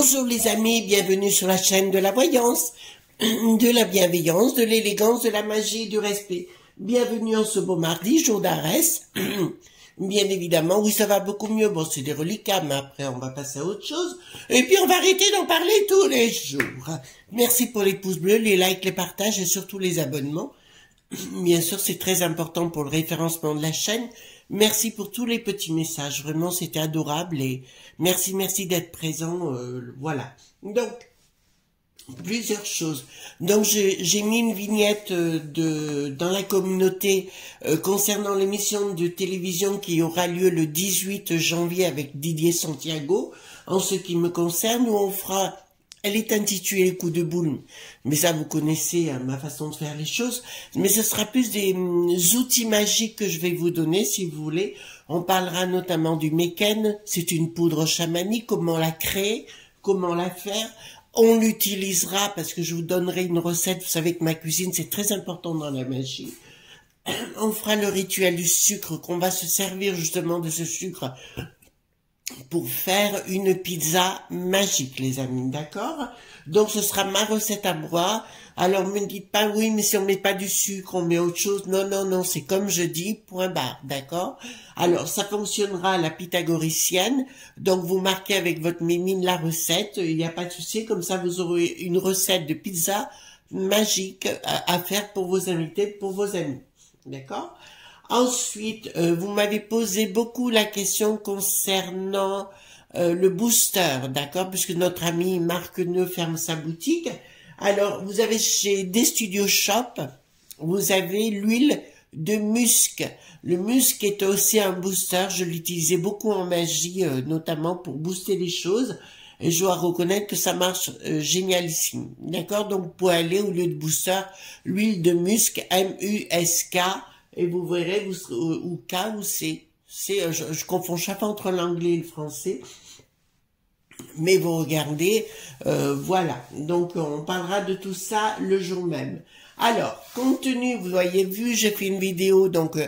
Bonjour les amis, bienvenue sur la chaîne de la voyance, de la bienveillance, de l'élégance, de la magie et du respect. Bienvenue en ce beau mardi, jour d'Arès. Bien évidemment, oui, ça va beaucoup mieux. Bon, c'est des reliquats, mais après, on va passer à autre chose. Et puis, on va arrêter d'en parler tous les jours. Merci pour les pouces bleus, les likes, les partages et surtout les abonnements. Bien sûr, c'est très important pour le référencement de la chaîne. Merci pour tous les petits messages. Vraiment, c'était adorable et merci d'être présent. Voilà. Donc, plusieurs choses. Donc, j'ai mis une vignette dans la communauté concernant l'émission de télévision qui aura lieu le 18 janvier avec Didier Santiago. En ce qui me concerne, où on fera... Elle est intitulée Coup de boule, mais ça vous connaissez ma façon de faire les choses, mais ce sera plus des outils magiques que je vais vous donner si vous voulez. On parlera notamment du Meken, c'est une poudre chamanique, comment la créer, comment la faire. On l'utilisera parce que je vous donnerai une recette, vous savez que ma cuisine c'est très important dans la magie. On fera le rituel du sucre, qu'on va se servir justement de ce sucre pour faire une pizza magique, les amis, d'accord? Donc, ce sera ma recette à moi. Alors, ne me dites pas, oui, mais si on met pas du sucre, on met autre chose. Non, non, non, c'est comme je dis, point barre, d'accord? Alors, ça fonctionnera à la pythagoricienne. Donc, vous marquez avec votre mimine la recette. Il n'y a pas de souci. Comme ça, vous aurez une recette de pizza magique à faire pour vos invités, pour vos amis. D'accord? Ensuite, vous m'avez posé beaucoup la question concernant le booster, d'accord, puisque notre ami Marc Neu ferme sa boutique. Alors, vous avez chez des Studio Shop, vous avez l'huile de musc. Le musc est aussi un booster, je l'utilisais beaucoup en magie, notamment pour booster les choses. Et je dois reconnaître que ça marche génialissime, d'accord. Donc, vous pouvez aller au lieu de booster, l'huile de musc, M-U-S-K, et vous verrez, ou K ou C. Je confonds chaque fois entre l'anglais et le français. Mais vous regardez, voilà. Donc, on parlera de tout ça le jour même. Alors, compte tenu, vous voyez vu, j'ai fait une vidéo, donc,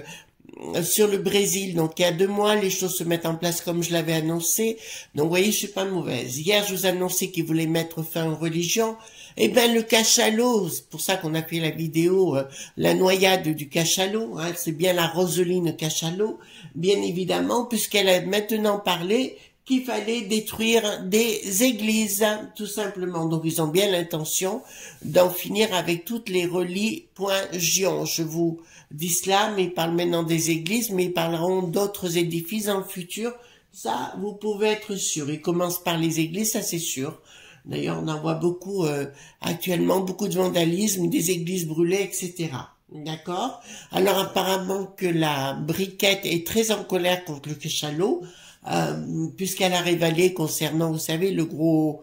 sur le Brésil. Donc, il y a 2 mois, les choses se mettent en place comme je l'avais annoncé. Donc, vous voyez, je suis pas mauvaise. Hier, je vous annonçais qu'ils voulaient mettre fin aux religions. Eh ben, le cachalot, c'est pour ça qu'on a fait la vidéo, la noyade du cachalot, hein, c'est bien la Roseline Cachalot, bien évidemment, puisqu'elle a maintenant parlé qu'il fallait détruire des églises, tout simplement. Donc, ils ont bien l'intention d'en finir avec toutes les religions. Je vous dis cela, mais ils parlent maintenant des églises, mais ils parleront d'autres édifices dans le futur. Ça, vous pouvez être sûr. Ils commencent par les églises, ça c'est sûr. D'ailleurs, on en voit beaucoup actuellement, beaucoup de vandalisme, des églises brûlées, etc. D'accord? Alors, apparemment que la briquette est très en colère contre le cachalot, puisqu'elle a révélé concernant, vous savez, le gros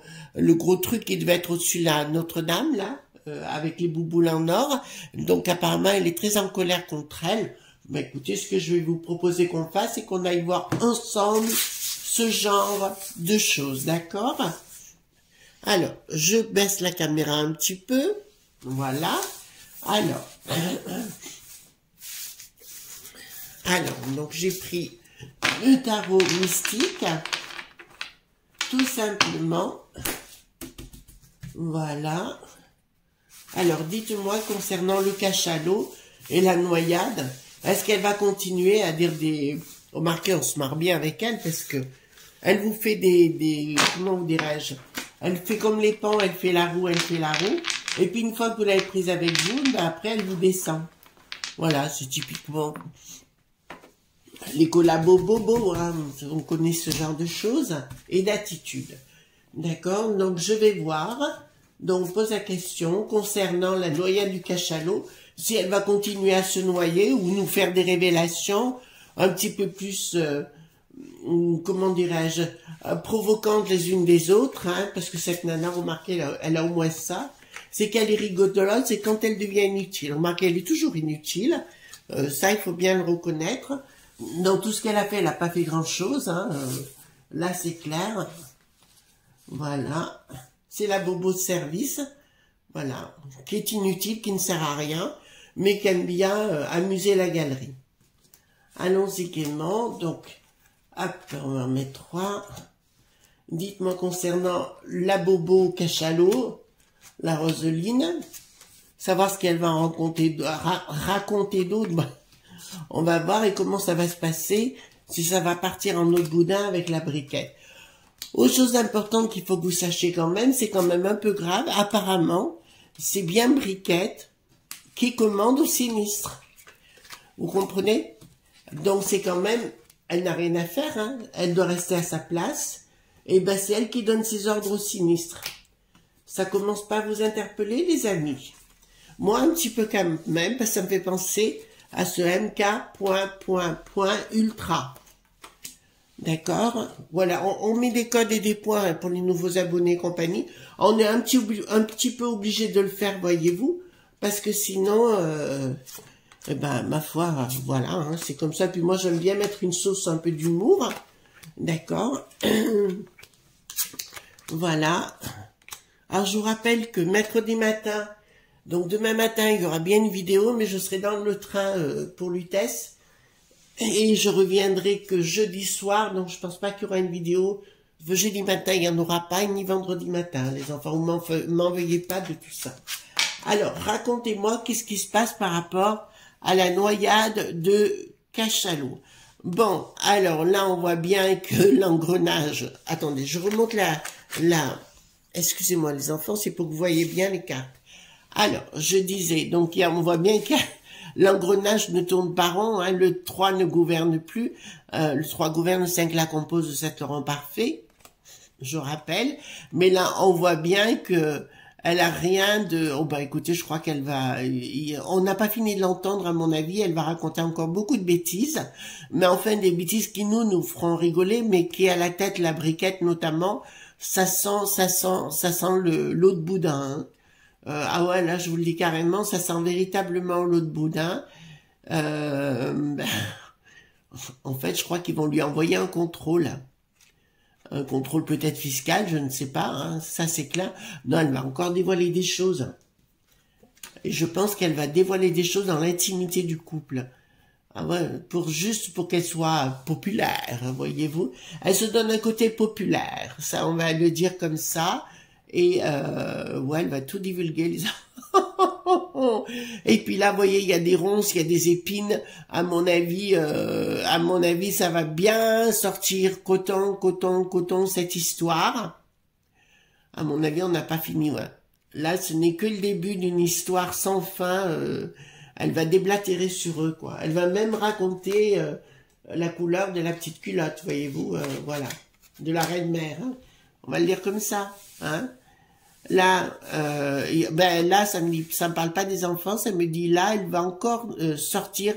truc qui devait être au-dessus de la Notre-Dame, là, avec les bouboules en or. Donc, apparemment, elle est très en colère contre elle. Mais écoutez, ce que je vais vous proposer qu'on fasse, c'est qu'on aille voir ensemble ce genre de choses, d'accord? Alors, je baisse la caméra un petit peu. Voilà. Alors, donc j'ai pris le tarot mystique. Tout simplement. Voilà. Alors, dites-moi concernant le cachalot et la noyade, est-ce qu'elle va continuer à dire des... Remarquez, on se marre bien avec elle parce que elle vous fait des comment vous dirais-je? Elle fait comme les pans, elle fait la roue, Et puis une fois que vous l'avez prise avec vous, ben après elle vous descend. Voilà, c'est typiquement les collabos bobo, hein, on connaît ce genre de choses, et d'attitude. D'accord? Donc je vais voir, donc pose la question concernant la noyade du cachalot, si elle va continuer à se noyer ou nous faire des révélations un petit peu plus... comment dirais-je, provocantes les unes des autres, hein, parce que cette nana, remarquez, elle a au moins ça, c'est qu'elle est rigolote, c'est quand elle devient inutile. Remarquez, elle est toujours inutile, ça, il faut bien le reconnaître. Dans tout ce qu'elle a fait, elle n'a pas fait grand-chose, hein, là, c'est clair. Voilà, c'est la bobo de service, voilà, qui est inutile, qui ne sert à rien, mais qui aime bien amuser la galerie. Allons-y gaiement, donc... Hop, on en met 3. Dites-moi concernant la Bobo Cachalot, la Roseline, savoir ce qu'elle va raconter d'autre. On va voir et comment ça va se passer, si ça va partir en autre boudin avec la briquette. Autre chose importante qu'il faut que vous sachiez quand même, c'est quand même un peu grave. Apparemment, c'est bien briquette qui commande au sinistre. Vous comprenez? Donc c'est quand même, elle n'a rien à faire, hein. Elle doit rester à sa place. Et ben c'est elle qui donne ses ordres au sinistre. Ça commence pas à vous interpeller, les amis. Moi, un petit peu quand même, parce que ça me fait penser à ce MK.ultra. D'accord? Voilà, on met des codes et des points pour les nouveaux abonnés et compagnie. On est un petit peu obligé de le faire, voyez-vous, parce que sinon, eh ben, ma foi, voilà, hein, c'est comme ça. Puis moi, j'aime bien mettre une sauce un peu d'humour. D'accord? Voilà. Alors, je vous rappelle que mercredi matin, donc demain matin, il y aura bien une vidéo, mais je serai dans le train pour Lutèce. Et je reviendrai que jeudi soir, donc je pense pas qu'il y aura une vidéo. Jeudi matin, il n'y en aura pas, ni vendredi matin, les enfants. Vous m'en veuillez pas de tout ça. Alors, racontez-moi qu'est-ce qui se passe par rapport à la noyade de Cachalot. Bon, alors là, on voit bien que l'engrenage... Attendez, je remonte la... Excusez-moi, les enfants, c'est pour que vous voyez bien les cartes. Alors, je disais, donc on voit bien que l'engrenage ne tourne pas rond, hein, le 3 ne gouverne plus, le 3 gouverne, le 5 la compose, le 7 le rend parfait, je rappelle, mais là, on voit bien que elle a rien de... Oh bah écoutez, je crois qu'elle va... On n'a pas fini de l'entendre, à mon avis, elle va raconter encore beaucoup de bêtises, mais enfin des bêtises qui nous feront rigoler, mais qui à la tête, la briquette notamment, ça sent l'eau de boudin, hein. Ah ouais, là, je vous le dis carrément, ça sent véritablement l'eau de boudin. En fait, je crois qu'ils vont lui envoyer un contrôle. Un contrôle peut-être fiscal, je ne sais pas, hein, ça c'est clair. Non, elle va encore dévoiler des choses. Et je pense qu'elle va dévoiler des choses dans l'intimité du couple. Ah ouais, juste pour qu'elle soit populaire, voyez-vous. Elle se donne un côté populaire, ça on va le dire comme ça. Et ouais, elle va tout divulguer, les Et puis là, vous voyez, il y a des ronces, il y a des épines. À mon avis, ça va bien sortir coton, cette histoire. À mon avis, on n'a pas fini, ouais. Là, ce n'est que le début d'une histoire sans fin. Elle va déblatérer sur eux, quoi. Elle va même raconter la couleur de la petite culotte, voyez-vous, voilà. De la reine-mère, hein. On va le dire comme ça, hein. Là, là, ça me parle pas des enfants, ça me dit là, elle va encore sortir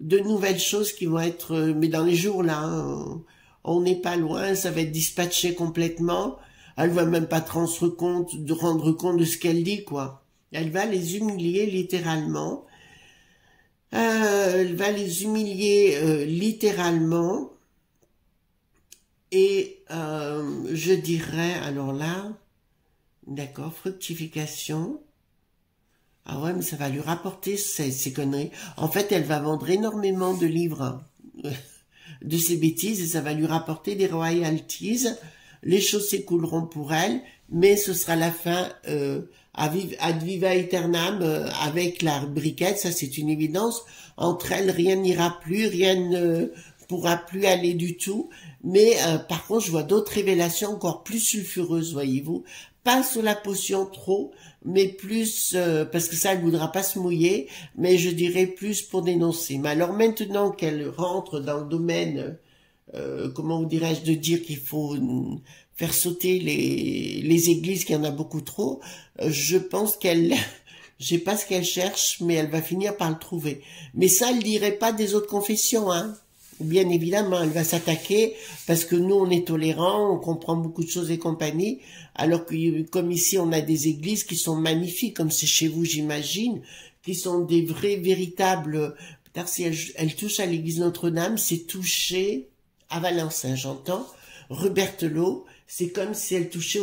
de nouvelles choses qui vont être, mais dans les jours là, hein, on n'est pas loin, ça va être dispatché complètement. Elle va même pas rendre compte de ce qu'elle dit, quoi. Elle va les humilier littéralement. Elle va les humilier littéralement. Et je dirais, alors là, d'accord, fructification. Ah ouais, mais ça va lui rapporter ces conneries. En fait, elle va vendre énormément de livres de ses bêtises et ça va lui rapporter des royalties. Les choses s'écouleront pour elle, mais ce sera la fin ad viva aeternam avec la briquette, ça c'est une évidence. Entre elles, rien n'ira plus, rien ne pourra plus aller du tout. Mais par contre, je vois d'autres révélations encore plus sulfureuses, voyez-vous. Pas sur la potion trop, mais plus, parce que ça, elle ne voudra pas se mouiller, mais je dirais plus pour dénoncer. Mais alors maintenant qu'elle rentre dans le domaine, comment vous dirais-je, de dire qu'il faut faire sauter les églises, qu'il y en a beaucoup trop, je pense qu'elle... Je sais pas ce qu'elle cherche, mais elle va finir par le trouver. Mais ça, elle dirait pas des autres confessions, hein. Bien évidemment, elle va s'attaquer parce que nous, on est tolérants, on comprend beaucoup de choses et compagnie, alors que comme ici, on a des églises qui sont magnifiques, comme c'est chez vous, j'imagine, qui sont des vrais, véritables... Peut-être si elle touche à l'église Notre-Dame, c'est toucher à Valence, hein, j'entends. Rubertelot, c'est comme si elle touchait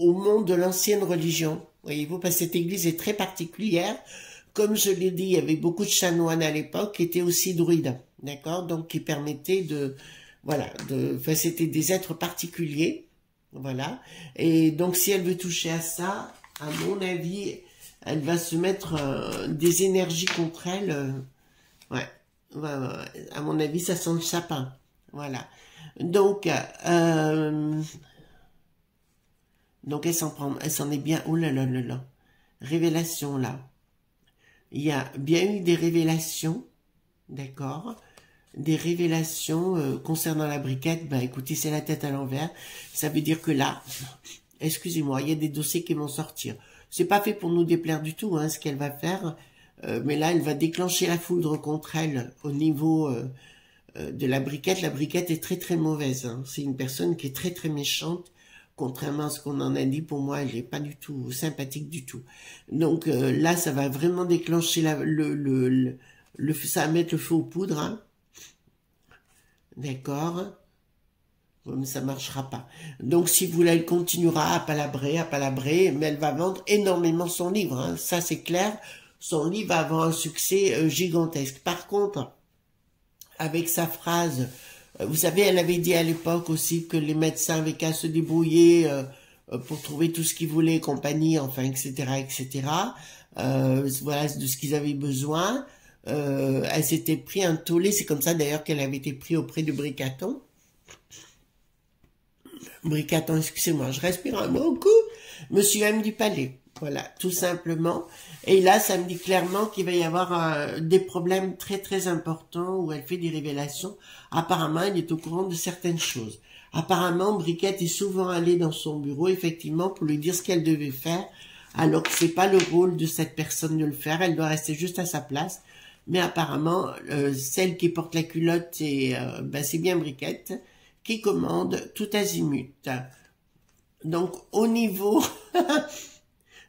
au monde de l'ancienne religion. Voyez-vous, parce que cette église est très particulière. Comme je l'ai dit, il y avait beaucoup de chanoines à l'époque qui étaient aussi druides. D'accord, donc qui permettait de, voilà, enfin c'était des êtres particuliers. Voilà. Et donc, si elle veut toucher à ça, à mon avis, elle va se mettre des énergies contre elle. Ouais. Ouais, ouais. À mon avis, ça sent le sapin. Voilà. Donc, elle s'en est bien. Oh là là là là. Révélation là. Il y a bien eu des révélations, d'accord? Des révélations concernant la briquette. Ben écoutez, c'est la tête à l'envers. Ça veut dire que là, excusez-moi, il y a des dossiers qui vont sortir. C'est pas fait pour nous déplaire du tout, hein, ce qu'elle va faire. Mais là, elle va déclencher la foudre contre elle au niveau de la briquette. La briquette est très très mauvaise. Hein. C'est une personne qui est très très méchante. Contrairement à ce qu'on en a dit, pour moi, elle n'est pas du tout sympathique du tout. Donc là, ça va vraiment déclencher ça va mettre le feu aux poudres. Hein. D'accord. Mais ça marchera pas. Donc, si vous voulez, elle continuera à palabrer, mais elle va vendre énormément son livre. Hein. Ça, c'est clair. Son livre va avoir un succès gigantesque. Par contre, avec sa phrase, vous savez, elle avait dit à l'époque aussi que les médecins avaient qu'à se débrouiller pour trouver tout ce qu'ils voulaient, et compagnie, enfin, etc., etc. Voilà de ce qu'ils avaient besoin. Elle s'était pris un tollé, c'est comme ça d'ailleurs qu'elle avait été prise auprès de Bricaton. Bricaton, excusez-moi, je respire un bon coup. Monsieur M du Palais. Voilà, tout simplement. Et là, ça me dit clairement qu'il va y avoir des problèmes très très importants où elle fait des révélations. Apparemment, elle est au courant de certaines choses. Apparemment, Briquette est souvent allée dans son bureau, effectivement, pour lui dire ce qu'elle devait faire, alors que c'est pas le rôle de cette personne de le faire. Elle doit rester juste à sa place. Mais apparemment, celle qui porte la culotte, c'est bien Briquette, qui commande tout azimut. Donc, au niveau...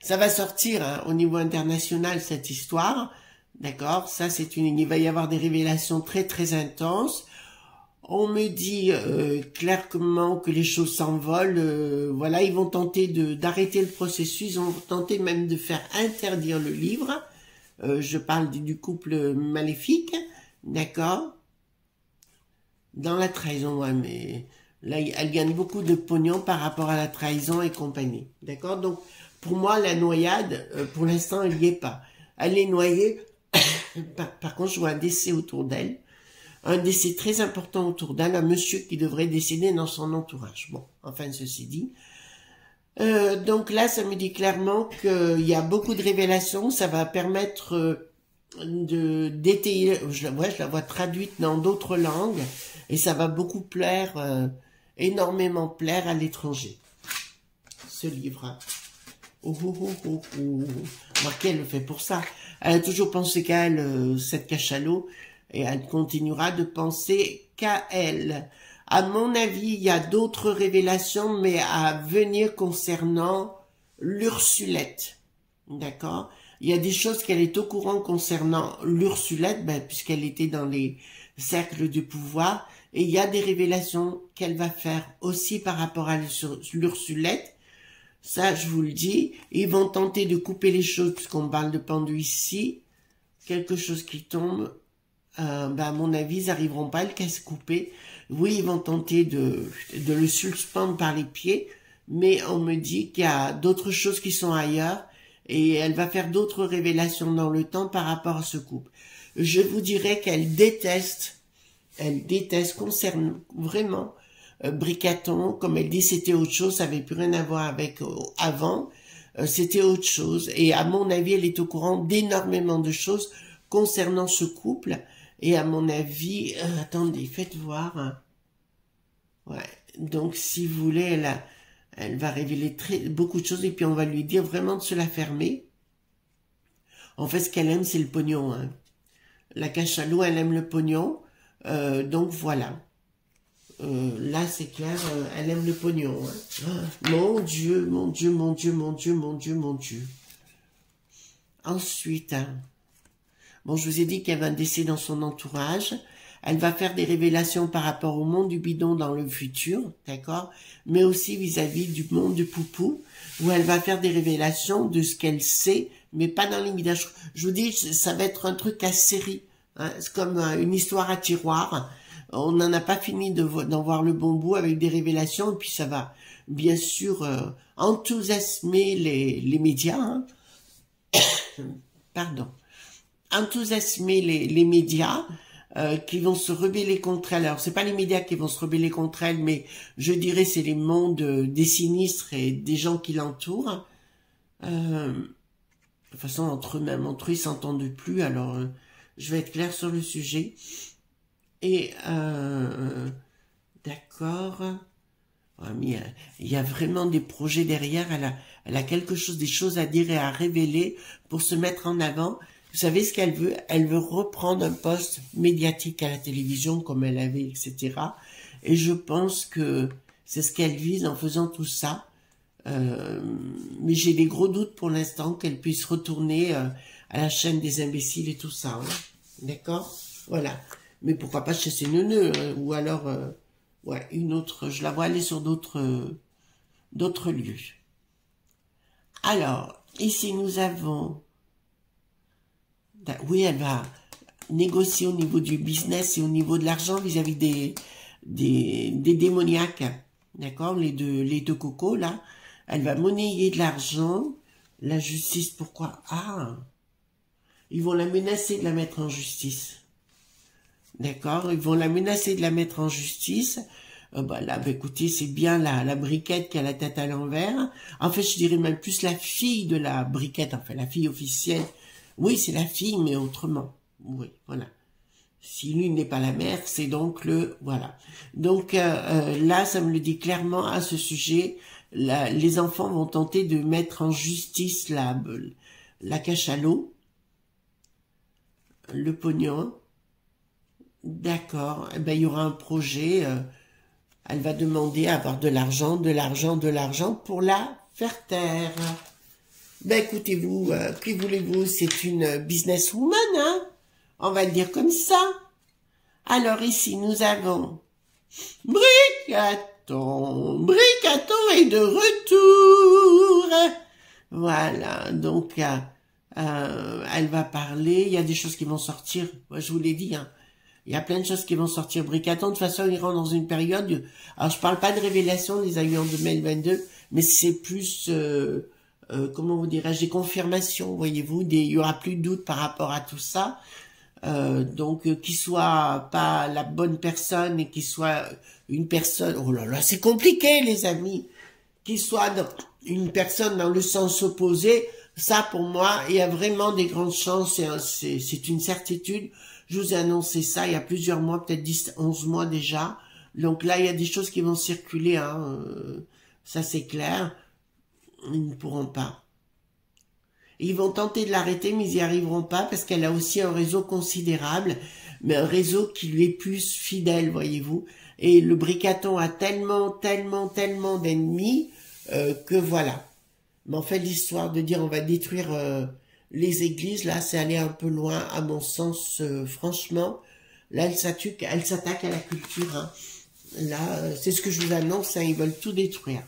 Ça va sortir hein, au niveau international, cette histoire. D'accord? Ça, il va y avoir des révélations très, très intenses. On me dit clairement que les choses s'envolent. Voilà, ils vont tenter d'arrêter le processus. Ils vont tenter même de faire interdire le livre. Je parle du couple maléfique. D'accord? Dans la trahison, ouais, mais là, elle gagne beaucoup de pognon par rapport à la trahison et compagnie. D'accord? Donc, pour moi, la noyade, pour l'instant, elle n'y est pas. Elle est noyée. Par contre, je vois un décès autour d'elle. Un décès très important autour d'elle. Un monsieur qui devrait décéder dans son entourage. Bon, enfin, ceci dit. Donc là, ça me dit clairement qu'il y a beaucoup de révélations. Ça va permettre d'étayer. Je la vois traduite dans d'autres langues. Et ça va beaucoup plaire, énormément plaire à l'étranger. Ce livre. Oh, oh, oh, oh, oh. Marqué, elle le fait pour ça. Elle a toujours pensé qu'à elle, cette cachalot, et elle continuera de penser qu'à elle. À mon avis, il y a d'autres révélations, mais à venir concernant l'Ursulette. D'accord? Il y a des choses qu'elle est au courant concernant l'Ursulette, puisqu'elle était dans les cercles du pouvoir, et il y a des révélations qu'elle va faire aussi par rapport à l'Ursulette. Ça, je vous le dis, ils vont tenter de couper les choses, puisqu'on parle de pendu ici, quelque chose qui tombe, à mon avis, ils n'arriveront pas à le couper. Oui, ils vont tenter de le suspendre par les pieds, mais on me dit qu'il y a d'autres choses qui sont ailleurs, et elle va faire d'autres révélations dans le temps par rapport à ce couple. Je vous dirais qu'elle déteste, concerne vraiment, Bricaton, comme elle dit, c'était autre chose, ça n'avait plus rien à voir avec avant, c'était autre chose. Et à mon avis, elle est au courant d'énormément de choses concernant ce couple. Et à mon avis, attendez, faites voir. Hein. Ouais, donc si vous voulez, elle va révéler beaucoup de choses et puis on va lui dire vraiment de se la fermer. En fait, ce qu'elle aime, c'est le pognon. Hein. La cachalot, elle aime le pognon. Donc voilà. Là, c'est clair, elle aime le pognon. Hein. Oh, mon Dieu, mon Dieu, mon Dieu, mon Dieu, mon Dieu, mon Dieu. Ensuite, hein, bon, je vous ai dit qu'il y avait un décès dans son entourage. Elle va faire des révélations par rapport au monde du bidon dans le futur, d'accord? Mais aussi vis-à-vis du monde du poupou, où elle va faire des révélations de ce qu'elle sait, mais pas dans l'immédiat. Je vous dis, ça va être un truc à série. Hein, c'est comme une histoire à tiroir. on n'en a pas fini d'en voir le bon bout avec des révélations, et puis ça va bien sûr enthousiasmer les médias, hein. Pardon, enthousiasmer les médias qui vont se rebeller contre elle. Alors c'est pas les médias qui vont se rebeller contre elle, mais je dirais c'est les mondes des sinistres et des gens qui l'entourent. De toute façon entre eux ils s'entendent plus, alors je vais être claire sur le sujet. Et d'accord. Ouais, mais il y a vraiment des projets derrière. Elle a quelque chose, des choses à dire et à révéler pour se mettre en avant. Vous savez ce qu'elle veut? Elle veut reprendre un poste médiatique à la télévision comme elle avait, etc. Et je pense que c'est ce qu'elle vise en faisant tout ça. Mais j'ai des gros doutes pour l'instant qu'elle puisse retourner à la chaîne des imbéciles et tout ça. Hein. D'accord? Voilà. Mais pourquoi pas chez ses neuneux, ou alors, ouais, une autre, je la vois aller sur d'autres lieux. Alors, ici nous avons, oui, elle va négocier au niveau du business et au niveau de l'argent vis-à-vis des démoniaques, d'accord, les deux cocos, là. Elle va monnayer de l'argent, la justice, pourquoi? Ah, ils vont la menacer de la mettre en justice. D'accord, ils vont la menacer de la mettre en justice. Là, écoutez, c'est bien la briquette qui a la tête à l'envers. En fait, je dirais même plus la fille de la briquette, enfin, la fille officielle. Oui, c'est la fille, mais autrement. Oui, voilà. Si l'une n'est pas la mère, c'est donc le... Voilà. Donc, là, ça me le dit clairement à ce sujet. Les enfants vont tenter de mettre en justice la cachalot, le pognon. D'accord, eh ben, il y aura un projet, elle va demander à avoir de l'argent pour la faire taire. Ben écoutez-vous, que voulez-vous, c'est une businesswoman, hein, on va le dire comme ça. Alors ici, nous avons Bricaton est de retour. Voilà, donc elle va parler, il y a des choses qui vont sortir, moi je vous l'ai dit, hein. Il y a plein de choses qui vont sortir. Bricaton, de toute façon, il rentre dans une période... Alors, je parle pas de révélation, les a eu en 2022, mais c'est plus, comment vous dirais-je, des confirmations, voyez-vous. Il y aura plus de doute par rapport à tout ça. Donc, qu'il soit pas la bonne personne et qu'il soit une personne... Oh là là, c'est compliqué, les amis. Qu'il soit une personne dans le sens opposé, ça, pour moi, il y a vraiment des grandes chances, c'est une certitude. Je vous ai annoncé ça il y a plusieurs mois, peut-être 10, 11 mois déjà. Donc là, il y a des choses qui vont circuler, hein, ça c'est clair. Ils ne pourront pas. Ils vont tenter de l'arrêter, mais ils n'y arriveront pas parce qu'elle a aussi un réseau considérable, mais un réseau qui lui est plus fidèle, voyez-vous. Et le Bricaton a tellement d'ennemis que voilà. Mais en fait, l'histoire de dire on va détruire... les églises, là, c'est aller un peu loin, à mon sens, franchement. Là, elle s'attaque à la culture. Hein. Là, c'est ce que je vous annonce, hein, ils veulent tout détruire.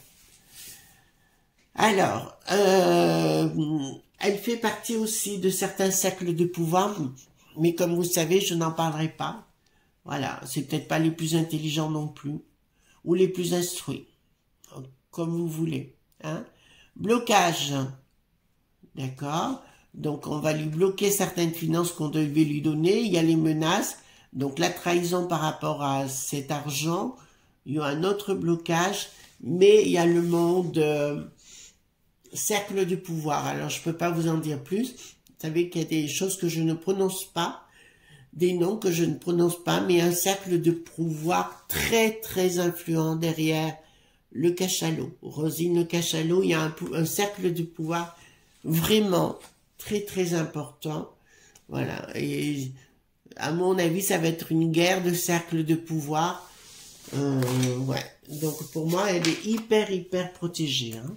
Alors, elle fait partie aussi de certains cercles de pouvoir, mais comme vous savez, je n'en parlerai pas. Voilà, c'est peut-être pas les plus intelligents non plus, ou les plus instruits, comme vous voulez. Hein. Blocage, d'accord. Donc, on va lui bloquer certaines finances qu'on devait lui donner. Il y a les menaces. Donc, la trahison par rapport à cet argent. Il y a un autre blocage. Mais il y a le monde cercle du pouvoir. Alors, je peux pas vous en dire plus. Vous savez qu'il y a des choses que je ne prononce pas. Des noms que je ne prononce pas. Mais un cercle de pouvoir très influent derrière le cachalot. Rosine le cachalot, il y a un cercle de pouvoir vraiment très important. Voilà. Et à mon avis, ça va être une guerre de cercle de pouvoir. Ouais. Donc pour moi, elle est hyper protégée. Hein.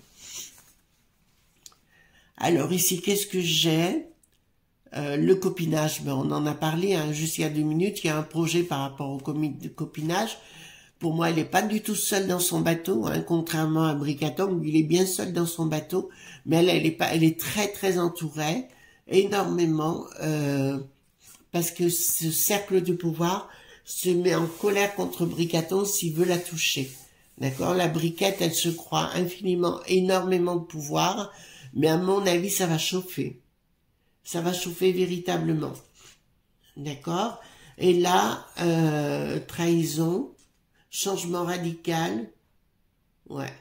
Alors ici, qu'est-ce que j'ai? Le copinage, ben, on en a parlé hein, juste il y a 2 minutes. Il y a un projet par rapport au copinage. Pour moi, elle n'est pas du tout seule dans son bateau, hein, contrairement à Bricaton, il est bien seul dans son bateau, mais elle est très entourée, énormément, parce que ce cercle de pouvoir, se met en colère contre Bricaton s'il veut la toucher. D'accord? La briquette, elle se croit infiniment, énormément de pouvoir, mais à mon avis, ça va chauffer. Ça va chauffer véritablement. D'accord? Et là, trahison, changement radical. Ouais.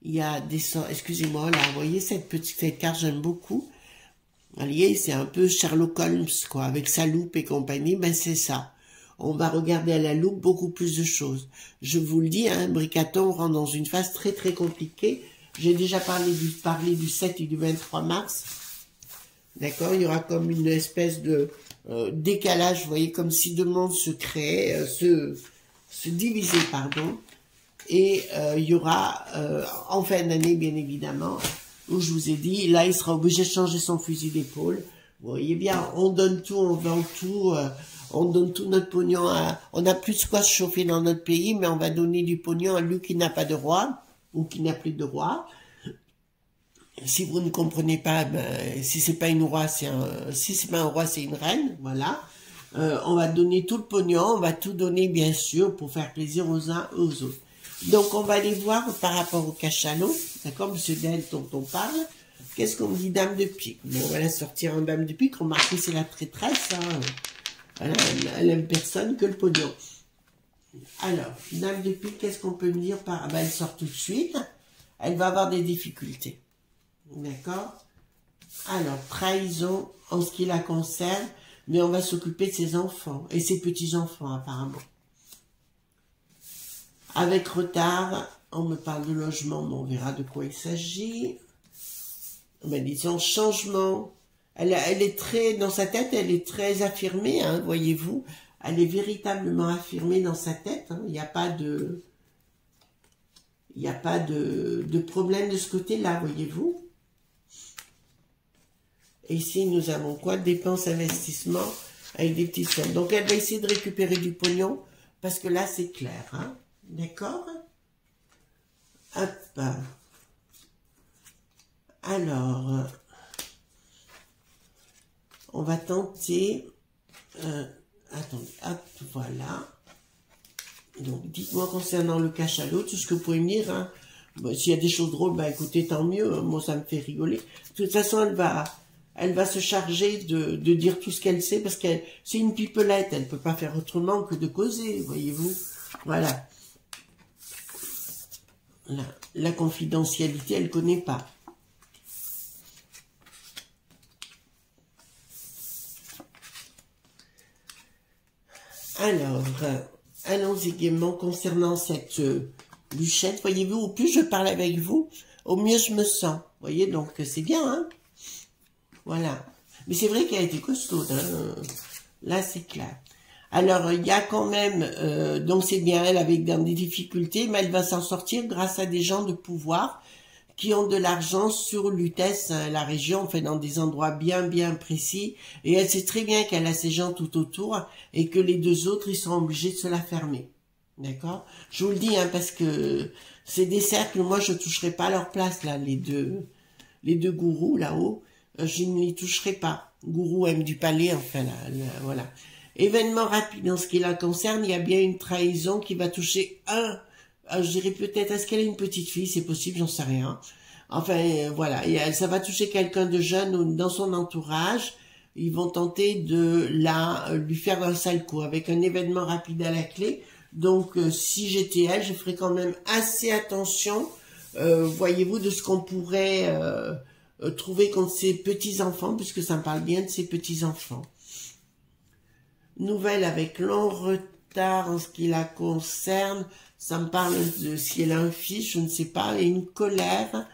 Il y a des sorts, excusez-moi, là, vous voyez cette carte, j'aime beaucoup. Vous voyez, c'est un peu Sherlock Holmes, quoi, avec sa loupe et compagnie, ben c'est ça. On va regarder à la loupe beaucoup plus de choses. Je vous le dis, hein, Bricaton rentre dans une phase très très compliquée. J'ai déjà parlé du 7 et du 23 mars. D'accord? Il y aura comme une espèce de décalage, vous voyez, comme si deux mondes se créaient, se divisaient, pardon. Et il y aura, en fin d'année, bien évidemment, où je vous ai dit, là, il sera obligé de changer son fusil d'épaule. Vous voyez bien, on donne tout, on vend tout, on donne tout notre pognon à... On n'a plus de quoi se chauffer dans notre pays, mais on va donner du pognon à lui qui n'a pas de roi, ou qui n'a plus de roi. Si vous ne comprenez pas, ben, si c'est pas une roi, si c'est pas un roi, c'est une reine, voilà. On va donner tout le pognon, on va tout donner, bien sûr, pour faire plaisir aux uns et aux autres. Donc, on va aller voir par rapport au cachalot, d'accord, monsieur Del, dont on parle. Qu'est-ce qu'on dit, dame de pique? Bon, on va la sortir en dame de pique. Remarquez, c'est la traîtresse, hein. Voilà, elle aime personne que le pognon. Alors, dame de pique, qu'est-ce qu'on peut me dire par... Ben, elle sort tout de suite. Elle va avoir des difficultés. D'accord? Alors, trahison en ce qui la concerne, mais on va s'occuper de ses enfants et ses petits-enfants, apparemment. Avec retard, on me parle de logement, mais on verra de quoi il s'agit. Ben, disons, changement. Elle est très, dans sa tête, elle est très affirmée, hein, voyez-vous. Elle est véritablement affirmée dans sa tête. Hein. Il n'y a pas de... Il n'y a pas de problème de ce côté-là, voyez-vous. Et ici, nous avons quoi? Dépenses, investissement, avec des petites sommes. Donc, elle va essayer de récupérer du pognon, parce que là, c'est clair, hein. D'accord? Hop. Alors, on va tenter... attendez, hop, voilà. Donc, dites-moi concernant le cachalot, tout ce que vous pouvez me dire. Hein. Bon, s'il y a des choses drôles, bah écoutez, tant mieux. Moi, ça me fait rigoler. De toute façon, elle va se charger de dire tout ce qu'elle sait, parce qu'elle c'est une pipelette. Elle ne peut pas faire autrement que de causer, voyez-vous. Voilà. La confidentialité, elle ne connaît pas. Alors, allons-y gaiement concernant cette Luchette. Voyez-vous, au plus je parle avec vous, au mieux je me sens. Voyez, donc c'est bien, hein. Voilà. Mais c'est vrai qu'elle a été costaude, hein. Là, c'est clair. Alors, il y a quand même, donc c'est bien elle avec des difficultés, mais elle va s'en sortir grâce à des gens de pouvoir qui ont de l'argent sur Lutèce, la région, enfin dans des endroits bien précis, et elle sait très bien qu'elle a ces gens tout autour, et que les deux autres, ils sont obligés de se la fermer. D'accord? Je vous le dis, hein, parce que c'est des cercles, moi je toucherai pas à leur place, là, les deux gourous là-haut, je ne les toucherai pas. Gourou aime du palais, enfin là, voilà. Événement rapide en ce qui la concerne, il y a bien une trahison qui va toucher je dirais peut-être, est-ce qu'elle est une petite fille? C'est possible, j'en sais rien. Enfin, voilà, ça va toucher quelqu'un de jeune dans son entourage. Ils vont tenter de lui faire un sale coup avec un événement rapide à la clé. Donc, si j'étais elle, je ferais quand même assez attention, voyez-vous, de ce qu'on pourrait trouver contre ses petits-enfants, puisque ça me parle bien de ses petits-enfants. Nouvelle avec long retard en ce qui la concerne. Ça me parle de si elle a un fils, je ne sais pas. Il y a une colère.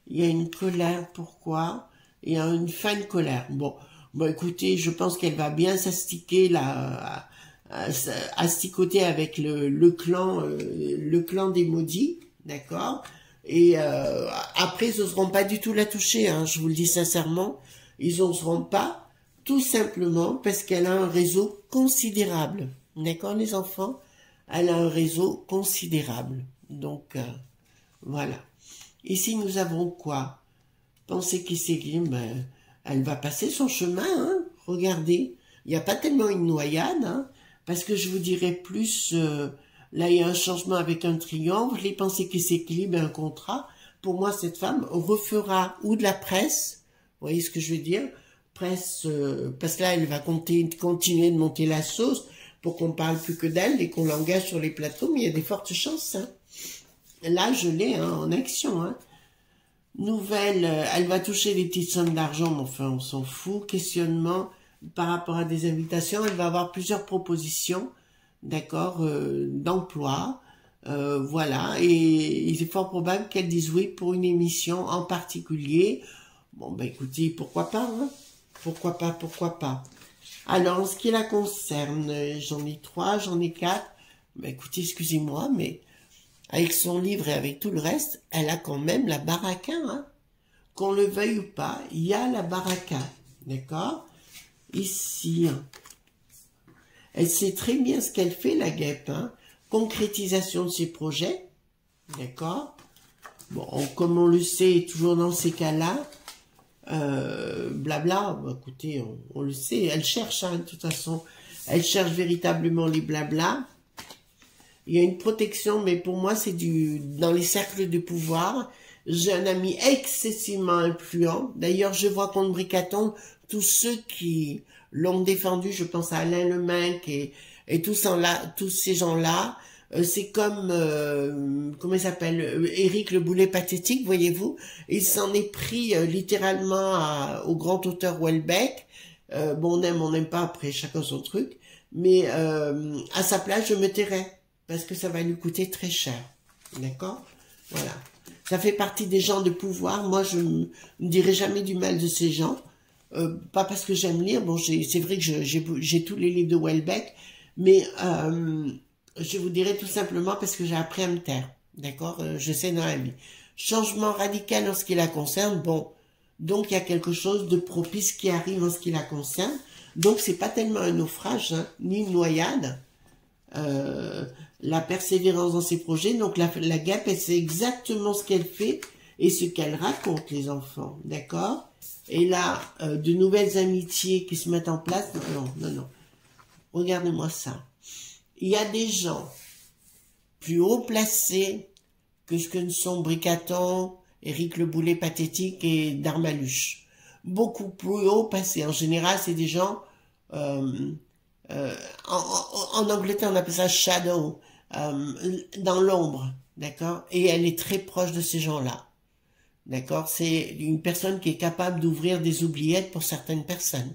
Il y a une colère, pourquoi? Il y a une fin de colère. Bon, écoutez, je pense qu'elle va bien s'astiquer là, asticoter avec le clan des maudits, d'accord? Et après, ils n'oseront pas du tout la toucher, hein, je vous le dis sincèrement. Ils n'oseront pas, tout simplement parce qu'elle a un réseau considérable. D'accord, les enfants? Elle a un réseau considérable. Donc, voilà. Ici, nous avons quoi? Pensez qui c'est qui? Elle va passer son chemin, hein. Regardez. Il n'y a pas tellement une noyade, hein. parce que je vous dirais plus, là il y a un changement avec un triangle, les pensées qui s'équilibrent, un contrat. Pour moi, cette femme refera ou de la presse, vous voyez ce que je veux dire, presse, parce que là elle va continuer de monter la sauce pour qu'on parle plus que d'elle et qu'on l'engage sur les plateaux, mais il y a des fortes chances. Hein. Là, je l'ai en action. Hein. Nouvelle, elle va toucher des petites sommes d'argent, mais enfin, on s'en fout. Questionnement par rapport à des invitations. Elle va avoir plusieurs propositions, d'accord, d'emploi. Voilà, et il est fort probable qu'elle dise oui pour une émission en particulier. Bon, ben écoutez, pourquoi pas, hein? Pourquoi pas, pourquoi pas. Alors, en ce qui la concerne, j'en ai 3, j'en ai 4. Ben écoutez, excusez-moi, mais avec son livre et avec tout le reste, elle a quand même la baraka, hein. Qu'on le veuille ou pas, il y a la baraka, d'accord? Ici, elle sait très bien ce qu'elle fait, la guêpe, hein. Concrétisation de ses projets, d'accord? Bon, comme on le sait, toujours dans ces cas-là, blabla, bah, écoutez, on le sait, elle cherche, hein, de toute façon, elle cherche véritablement les blabla. Il y a une protection, mais pour moi, c'est dans les cercles de pouvoir. J'ai un ami excessivement influent. D'ailleurs, je vois contre Bricaton, tous ceux qui l'ont défendu, je pense à Alain Leminck et tous ces gens-là, c'est comme, comment il s'appelle, Éric Le Boulet pathétique, voyez-vous. Il s'en est pris littéralement au grand auteur Houellebecq. Bon, on n'aime pas, après, chacun son truc. Mais à sa place, je me tairais, parce que ça va lui coûter très cher. D'accord? Voilà. Ça fait partie des gens de pouvoir. Moi, je ne dirai jamais du mal de ces gens. Pas parce que j'aime lire. Bon, c'est vrai que j'ai tous les livres de Houellebecq, mais je vous dirai tout simplement parce que j'ai appris à me taire. D'accord? Je sais dans la vie. Changement radical en ce qui la concerne. Bon, donc il y a quelque chose de propice qui arrive en ce qui la concerne. Donc c'est pas tellement un naufrage, hein, ni une noyade. La persévérance dans ses projets. Donc la guêpe, elle sait exactement ce qu'elle fait et ce qu'elle raconte, les enfants. D'accord? Et là, de nouvelles amitiés qui se mettent en place. Non. Regardez-moi ça. Il y a des gens plus haut placés que ce que ne sont Bricaton, Éric Le Boulet pathétique et Darmaluche. Beaucoup plus haut placés. En général, c'est des gens... en Angleterre, on appelle ça shadow, dans l'ombre, d'accord? Et elle est très proche de ces gens-là, d'accord? C'est une personne qui est capable d'ouvrir des oubliettes pour certaines personnes.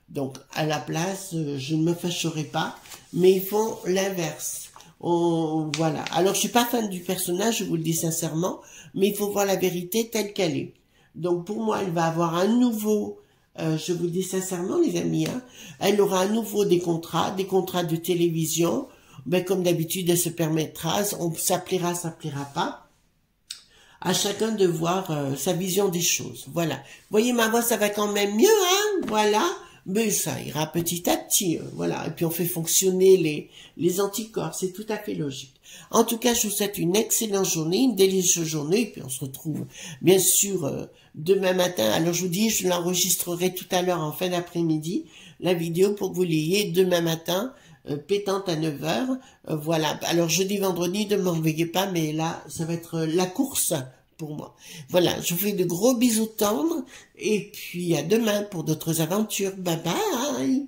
Donc, à la place, je ne me fâcherai pas, mais ils font l'inverse. Voilà. Alors, je suis pas fan du personnage, je vous le dis sincèrement, mais il faut voir la vérité telle qu'elle est. Donc, pour moi, elle va avoir un nouveau... je vous le dis sincèrement, les amis, hein, elle aura à nouveau des contrats de télévision. Ben, comme d'habitude, elle se permettra, ça plaira pas. À chacun de voir sa vision des choses. Voilà. Vous voyez, ma voix, ça va quand même mieux, hein, voilà. Mais ça ira petit à petit, voilà. Et puis on fait fonctionner les anticorps, c'est tout à fait logique. En tout cas, je vous souhaite une excellente journée, une délicieuse journée, et puis on se retrouve bien sûr demain matin. Alors je vous dis, je l'enregistrerai tout à l'heure en fin d'après-midi, la vidéo pour que vous l'ayez demain matin, pétante à 9 h. Voilà. Alors jeudi, vendredi, ne m'en veillez pas, mais là, ça va être la course pour moi. Voilà, je vous fais de gros bisous tendres et puis à demain pour d'autres aventures. Bye bye!